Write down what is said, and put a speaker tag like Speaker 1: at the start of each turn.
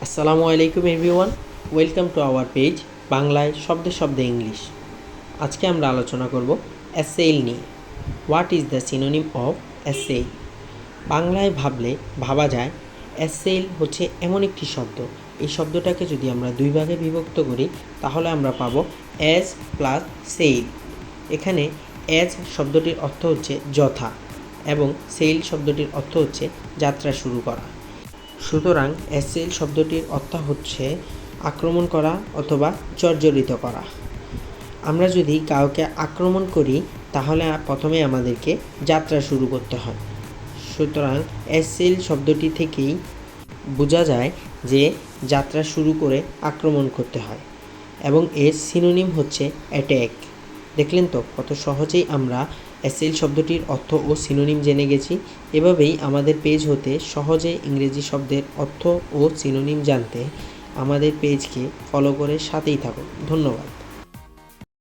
Speaker 1: আসসালামু আলাইকুম everyone, welcome to our page বাংলায় শব্দে শব্দে ইংলিশ। আজকে আমরা আলোচনা করব অ্যাসেইল নিয়ে। What is the synonym of assail? বাংলায় ভাবা যায় অ্যাসেইল হচ্ছে এমন একটি শব্দ, এই শব্দটাকে যদি আমরা দুই ভাগে বিভক্ত করি তাহলে আমরা পাবো অ্যাজ প্লাস সেইল। এখানে অ্যাজ শব্দটির অর্থ হচ্ছে যথা এবং সেইল শব্দটির অর্থ হচ্ছে যাত্রা শুরু করা। সুতরাং অ্যাসেইল শব্দটির অর্থ হচ্ছে আক্রমণ করা অথবা জর্জরিত করা। আমরা যদি কাউকে আক্রমণ করি তাহলে প্রথমে আমাদেরকে যাত্রা শুরু করতে হয়। সুতরাং অ্যাসেইল শব্দটি থেকেই বোঝা যায় যে যাত্রা শুরু করে আক্রমণ করতে হয় এবং এর সিনোনিম হচ্ছে অ্যাট্যাক। দেখলেন তো কত সহজেই আমরা অ্যাসেইল শব্দটির অর্থ ও সিনোনিম জেনে গেছি। এভাবেই আমাদের পেজ হতে সহজে ইংরেজি শব্দের অর্থ ও সিনোনিম জানতে আমাদের পেজকে ফলো করে সাথেই থাকুন। ধন্যবাদ।